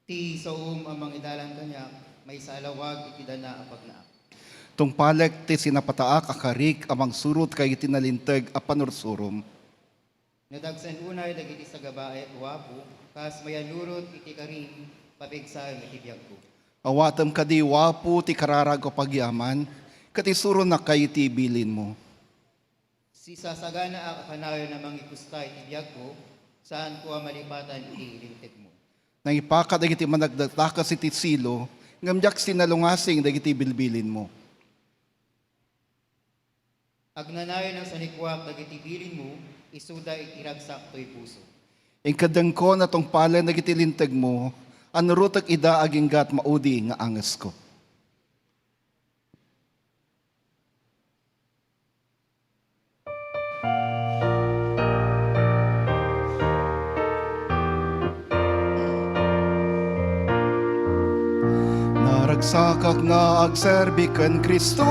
Ti saum amang idalan kanya, may salawag itidana apag na. Tungpalek ti sinapataak akarik amang surut kay tinalinteg a panursurum. Nadagsan unay dagiti sa gabae wapo, kas mayanurot iti karim, pabigsan iti biyag ko. Awatam kadi wapu ti kararag o pagyaman, kati suro na kay ti bilin mo. Si sasagana akanayo namang ipustay iti biyag ko, saan ko malipatan iti lintig mo. Nang ipaka dagiti managdataka si titsilo, ngamyak sinalungasing dagiti bilbilin mo. Agnanayo ng sanikwak dagiti bilin mo, isuda iti ragsak to'y puso. Ingkadang ko na tong pala dagiti linteg mo, anurutak ida aginggat maudi nga angas ko. Naragsakak nga agserbikan Kristo,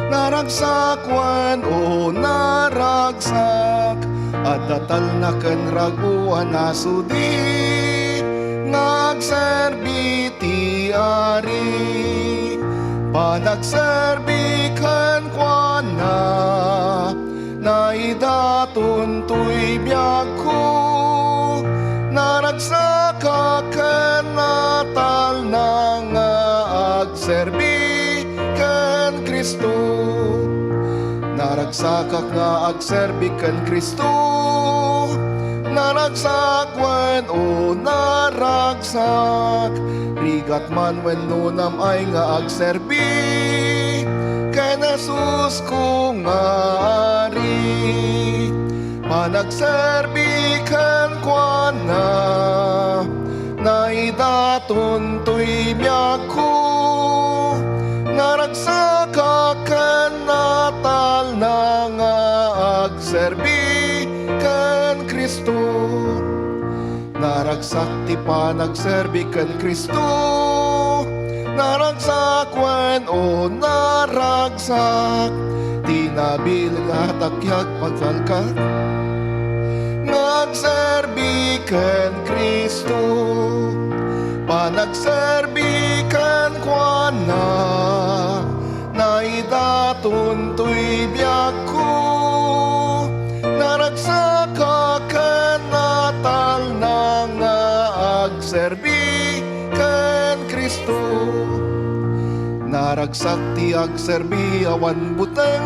naragsakwan o naragsak, at datal na ken raguan asudi, ngagserbi ti ari, panagserbikan kwa na idatun tuy biyag ko, naragsaka ken natal na nga agserbi ken Kristo. Naragsakak nga agserbi ken Kristo, naragsakwen o naragsak, rigat man wenno nam ay nga agserbi ken Jesus ko nga ari. Panagserbi ken kwa na idatun tuy biyag ko, naragsaka ken natal na nga agserbi ken Kristo. Naragsak ti panagserbi ken Kristo, naragsakwen o naragsak, ti nabilgat akyag pagsalkat, nagserbi ken Kristo. Panagserbi ken kwa na idatun tuy biyag ko, naragsaka ken natal na nga agserbi ken Kristo. Naragsak ti agserbi awan buteng,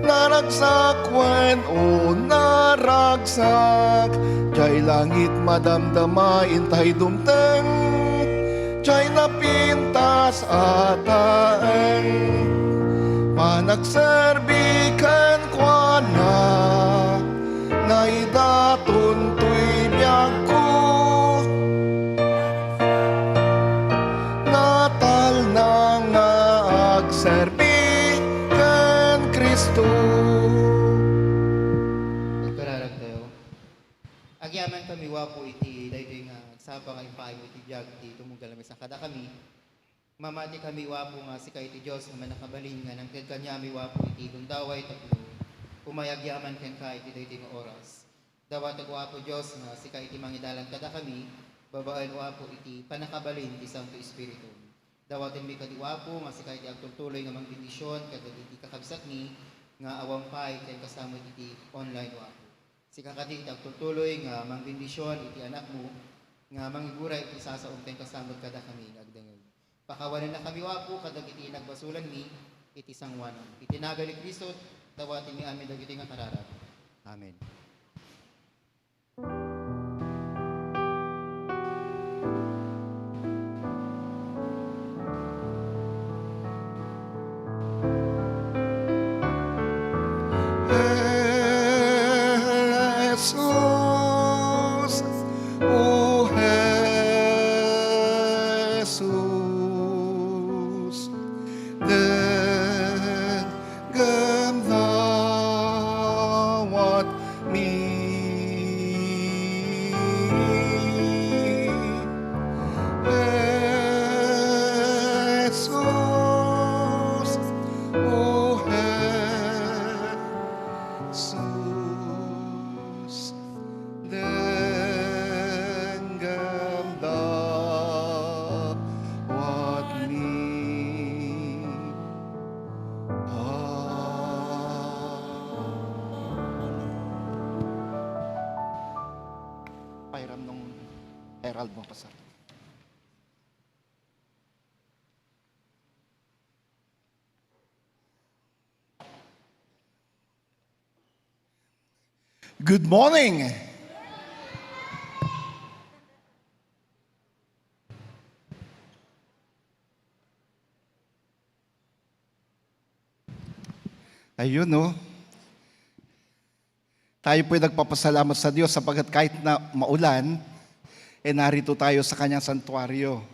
naragsakwen o naragsak, jay langit madamdama intay dumteng, jay napintas ataeng, panagserbi ken kwa na idatun tuy biyag ko, natal na nga agserbi ken Kristo. Nagkararag tayo. Agyaman kami wapo iti daytoy nga sapa nga ipaay iti biyag iti tumunggal sa kada kami. Mamati kami wapo nga si kay iti Dios nga manakabalin nga nang ted kanyami wapo iti dundaway tapno. Pumayagyaman ken ka iti daytoy nga oras. Dawatag wapo Dios nga si kay iti mangidalan kada kami, babaan wapo iti panakabalin ti Santo Espiritu. Dawaten mi kadi wapo nga si kay iti agtultuloy nga mangbendisyon kada iti kakabsat ni nga awampay ken kasama iti online wapo. Si kakati iti agtultuloy nga mangbendisyon iti anak mo nga mangigura iti sasaom ken kasama kada kami agdengeg. Pakawanan na kami wapo kadag iti nagbasulan mi iti sangwanan. Itinaga ni Kristo dawaten mi amin dagiti nga kararag. Amen. Jesus, o Jesus, denggan thawat mi. Jesus, o Herald mo, Pastor. Good morning! Ayun, no? Tayo po'y nagpapasalamat sa Diyos sapagkat kahit na maulan, narito tayo sa kanyang santuario.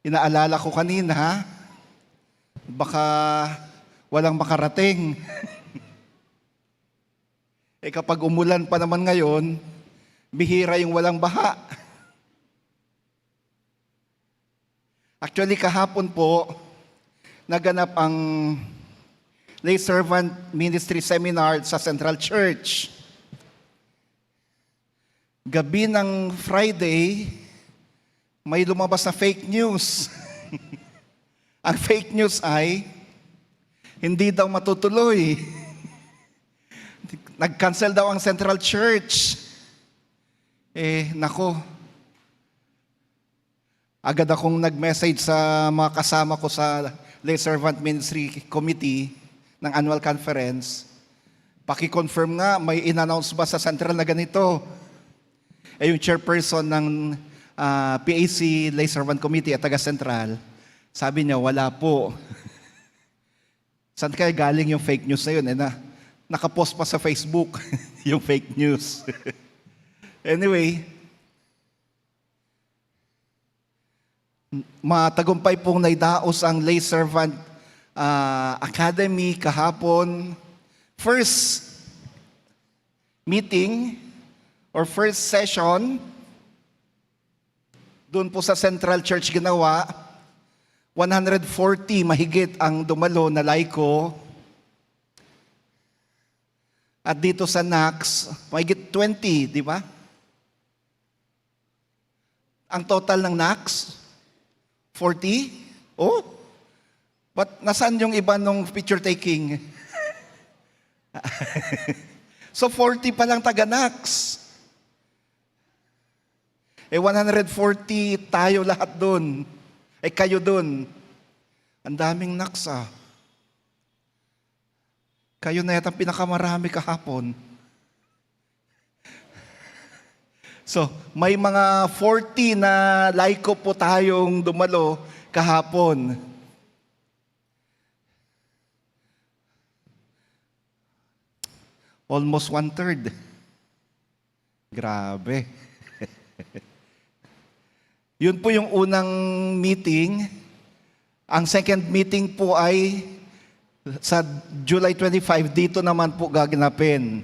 Inaalala ko kanina, baka walang makarating. Kapag umulan pa naman ngayon, bihira yung walang baha. Actually, kahapon po, naganap ang Lay Servant Ministry Seminar sa Central Church. Gabi ng Friday, may lumabas na fake news. Ang fake news ay, hindi daw matutuloy. Nag-cancel daw ang Central Church. Nako. Agad akong nag-message sa mga kasama ko sa Lay Servant Ministry Committee ng annual conference. Paki-confirm nga, may in-announce ba sa Central na ganito? Yung chairperson ng PAC Lay Servant Committee at taga-Central, sabi niya, wala po. Saan kaya galing yung fake news na yun? Nakapost pa sa Facebook yung fake news. Anyway, matagumpay pong naidaos ang Lay Servant Academy kahapon. First meeting or first session, doon po sa Central Church ginawa, 140 mahigit ang dumalo na laiko. At dito sa NACS, mahigit 20, di ba? Ang total ng NACS, 40? Oh, but nasaan yung iba nung picture taking? So 40 pa lang taga-NACS. 140 tayo lahat doon. Kayo doon. Ang daming NACS ah. Kayo na yata pinakamarami kahapon. So, may mga 40 na laiko po tayong dumalo kahapon. Almost 1/3. Grabe. Yun po yung unang meeting. Ang second meeting po ay sa July 25, dito naman po gaganapin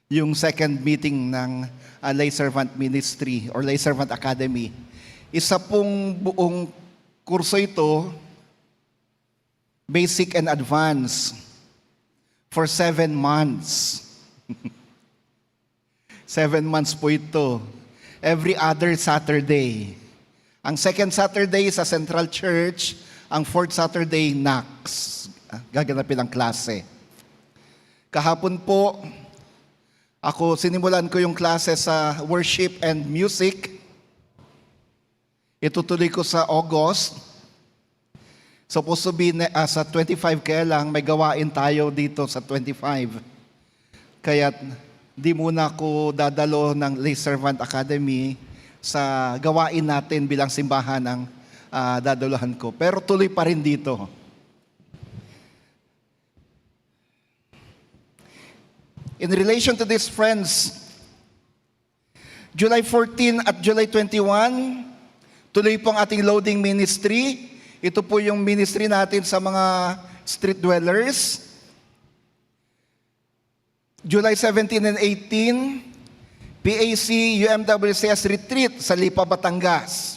yung second meeting ng Lay Servant Ministry or Lay Servant Academy. Isa pong buong kurso ito, basic and advanced, for 7 months. 7 months po ito. Every other Saturday. Ang second Saturday sa Central Church, ang fourth Saturday, NACS. Gaganapin ang klase. Kahapon po, sinimulan ko yung klase sa worship and music. Itutuloy ko sa August. Supposed to be sa 25 kaya lang, may gawain tayo dito sa 25. Kaya di muna ako dadalo ng Lay Servant Academy sa gawain natin bilang simbahan ng dadalohan ko. Pero tuloy pa rin dito. In relation to this, friends, July 14 at July 21, tuloy po ang ating loading ministry. Ito po yung ministry natin sa mga street dwellers. July 17 and 18, PAC UMWCS Retreat sa Lipa, Batangas.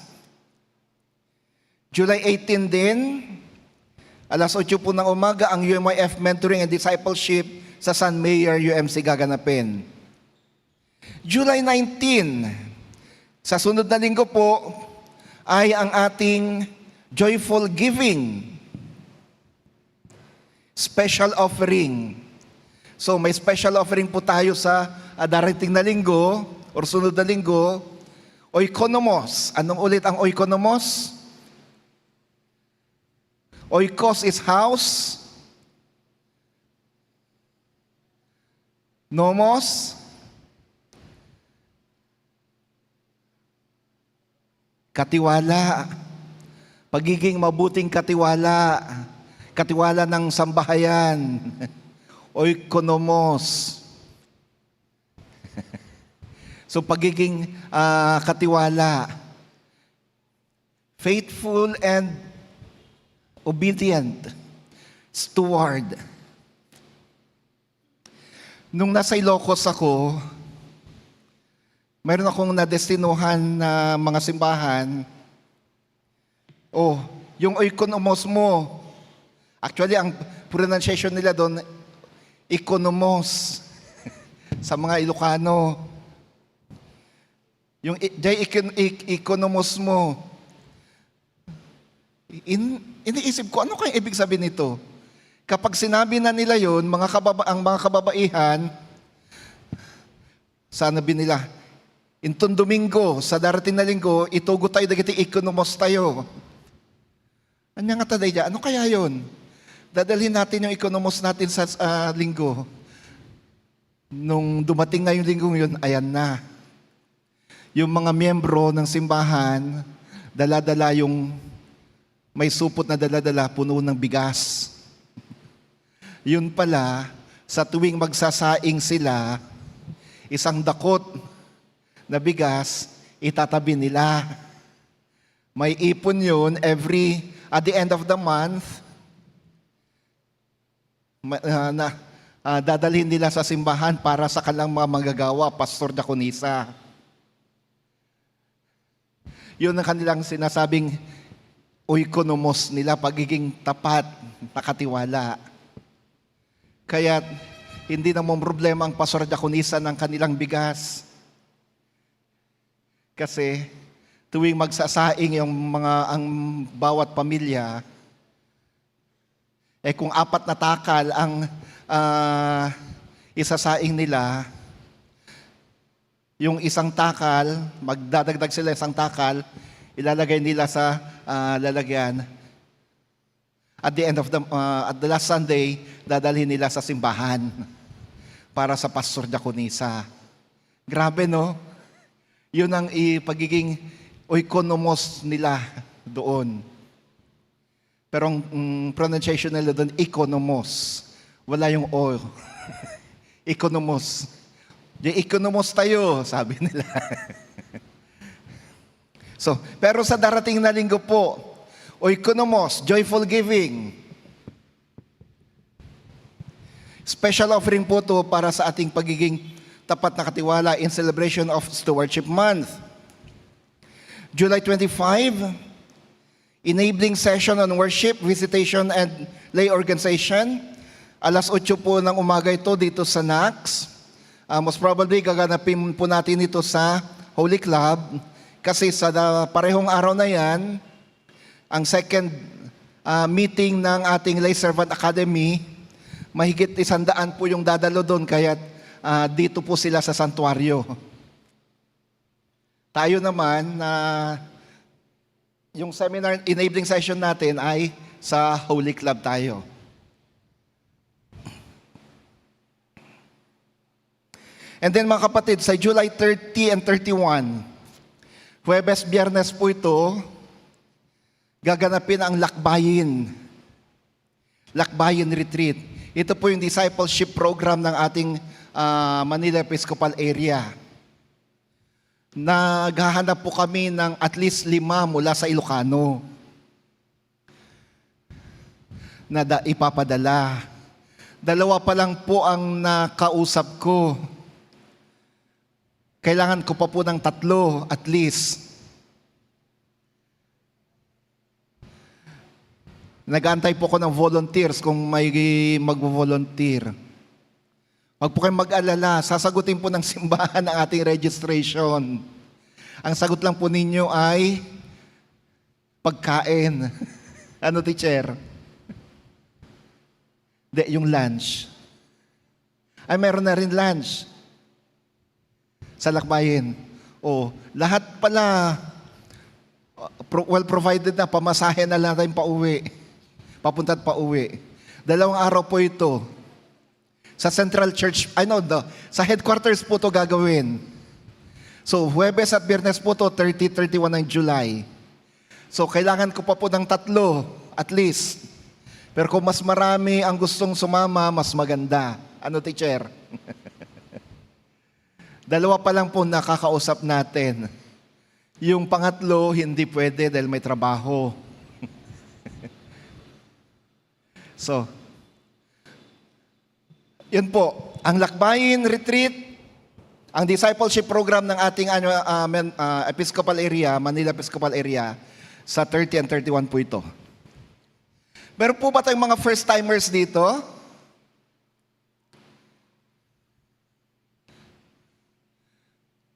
July 18 din, alas 8 po ng umaga, ang UMYF Mentoring and Discipleship sa San Mayer UMC gaganapin. July 19, sa sunod na linggo po, ay ang ating Joyful Giving. Special offering. So may special offering po tayo sa darating na linggo or sunod na linggo, oikonomos. Anong ulit ang oikonomos? Oikos is house. Nomos, katiwala. Pagiging mabuting katiwala. Katiwala ng sambahayan. Oikonomos. So pagiging katiwala. Faithful and obedient. Steward. Nung nasa Ilocos ako, mayroon akong nadestinuhan na mga simbahan. Yung oikonomos mo, actually ang pronunciation nila doon, ikonomos sa mga Ilocano. Yung ikonomos mo, iniisip ko, ano kaya ibig sabihin nito? Kapag sinabi na nila yun, ang mga kababaihan, sanabi nila, intong Domingo, sa darating na linggo, itugo tayo, dagiti ikonomos tayo. Anya nga taday dyan, ano kaya yun? Dadalhin natin yung ikonomos natin sa linggo. Nung dumating na yung linggo yun, ayan na. Yung mga miyembro ng simbahan, dala-dala yung may supot na dala-dala, puno ng bigas. Yun pala, sa tuwing magsasaing sila, isang dakot na bigas, itatabi nila. May ipon yun at the end of the month, dadalhin nila sa simbahan para sa kanilang mga manggagawa, pastor, diakonisa. Yun ang kanilang sinasabing oikonomos nila, pagiging tapat, nakatiwala. Kaya hindi naman problema ang pastor diakonisa ng kanilang bigas. Kasi tuwing magsasaing ang bawat pamilya, kung 4 na takal ang isasaing nila, yung isang takal, magdadagdag sila isang takal, ilalagay nila sa lalagyan. At the end of at the last Sunday, dadalhin nila sa simbahan para sa pastor diakonisa. Grabe, no? Yun ang pagiging oikonomos nila doon. Pero ang pronunciation nila doon, ikonomos. Wala yung o. Ikonomos. Ikonomos tayo, sabi nila. Pero sa darating na linggo po, oikonomos, joyful giving. Special offering po to para sa ating pagiging tapat na katiwala in celebration of Stewardship Month. July 25, enabling session on worship, visitation, and lay organization. 8:00 po ng umaga ito dito sa NACS. Most probably, gaganapin po natin ito sa Holy Club kasi sa parehong araw na yan, ang second meeting ng ating Lay Servant Academy, mahigit 100 po yung dadalo doon, kaya dito po sila sa santuario. Tayo naman, yung seminar enabling session natin ay sa Holy Club tayo. And then mga kapatid, sa July 30 and 31, Huwebes, Biyernes po ito, gaganapin ang Lakbayin Retreat. Ito po yung discipleship program ng ating Manila Episcopal Area. Naghahanap po kami ng at least 5 mula sa Ilocano na ipapadala. 2 pa lang po ang nakausap ko. Kailangan ko pa po ng 3 at least. Nag-aantay po ko ng volunteers kung may mag-volunteer. Huwag po kayong mag-alala, sasagutin po ng simbahan ang ating registration. Ang sagot lang po ninyo ay pagkain. Ano, teacher? Yung lunch. Ay, meron na rin lunch. sa Lakbayin. Lahat pala well provided na, pamasahe na lang tayong pauwi. Papunta at pauwi. 2 araw po ito. Sa Central Church, sa headquarters po ito gagawin. So, Huwebes at Biyernes po ito, 30, 31 ng July. So, kailangan ko pa po ng 3, at least. Pero kung mas marami ang gustong sumama, mas maganda. Ano, teacher? 2 pa lang po nakakausap natin. Yung pangatlo, hindi pwede dahil may trabaho. So, yun po. Ang Lakbayin Retreat, ang discipleship program ng ating Episcopal Area, Manila Episcopal Area, sa 30 and 31 po ito. Meron po ba tayong mga first-timers dito?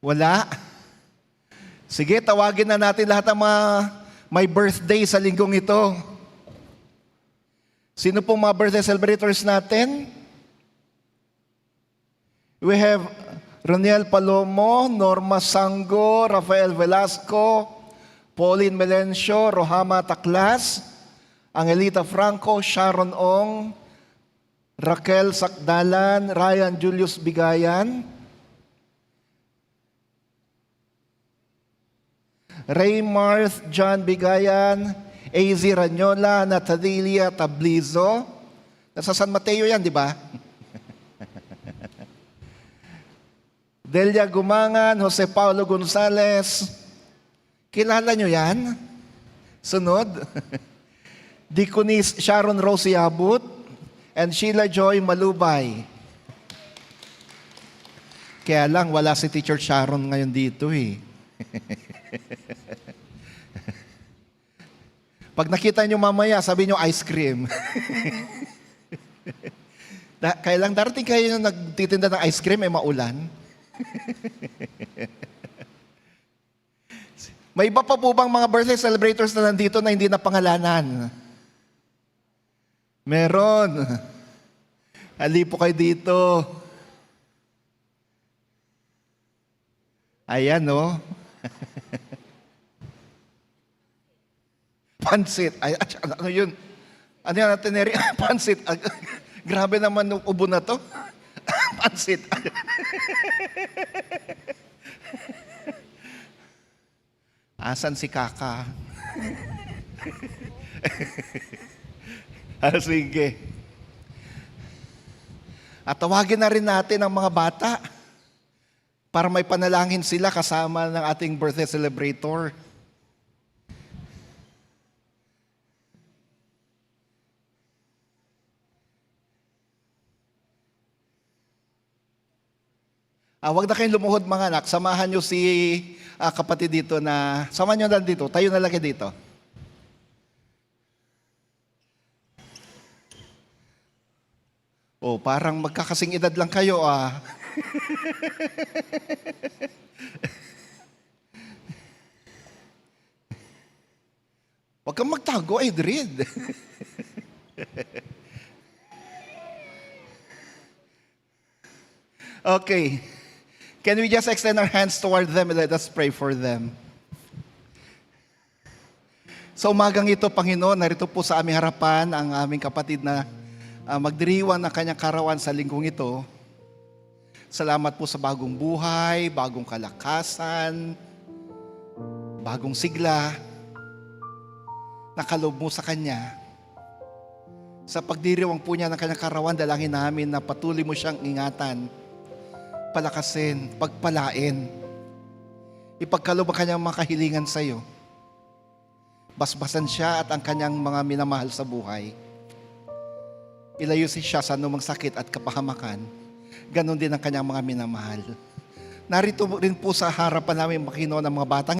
Wala? Sige, tawagin na natin lahat ng mga may birthday sa linggong ito. Sino pong mga birthday celebrators natin? We have Roniel Palomo, Norma Sango, Rafael Velasco, Pauline Melencio, Rohama Taklas, Angelita Franco, Sharon Ong, Raquel Sakdalan, Ryan Julius Bigayan, Ray Marth, John Bigayan, AZ Ranyola, Natalia Tablizo. Nasa San Mateo yan, di ba? Delia Gumangan, Jose Paulo Gonzales. Kilala nyo yan? Sunod. Diconis Sharon Rosie Abut and Sheila Joy Malubay. Kaya lang, wala si Teacher Sharon ngayon dito eh. Pag nakita nyo mamaya, sabi nyo ice cream. Kaya lang darating kayo na nagtitinda ng ice cream, maulan. May iba pa po bang mga birthday celebrators na nandito na hindi na pangalanan? Meron. Ali po kayo dito. Ayan, no? Pansit. Ay, ano yun? Ano yan natin, Neri? Pansit. Grabe naman yung ubo na to. Pansit. Asan si Kaka? Sige. At tawagin na rin natin ang mga bata para may panalangin sila kasama ng ating birthday celebrator. Huwag na kayong lumuhod mga anak. Samahan nyo si kapatid dito na, samahan nyo na dito. Tayo na lagi dito. Parang magkakasing edad lang kayo Huwag kang magtago, Edred. Okay. Can we just extend our hands toward them and let us pray for them? Sa umagang ito, Panginoon, narito po sa aming harapan ang aming kapatid na magdiriwang ng kanyang karawan sa linggong ito. Salamat po sa bagong buhay, bagong kalakasan, bagong sigla na kaloob mo sa kanya. Sa pagdiriwang po niya ng kanyang karawan, dalangin namin na patuloy mo siyang ingatan, palakasin, pagpalain, ipagkaloob ang kanyang mga kahilingan sa iyo. Basbasan siya at ang kanyang mga minamahal sa buhay. Ilayo siya sa anumang sakit at kapahamakan. Ganon din ang kanyang mga minamahal. Narito rin po sa harapan namin makino ng mga batang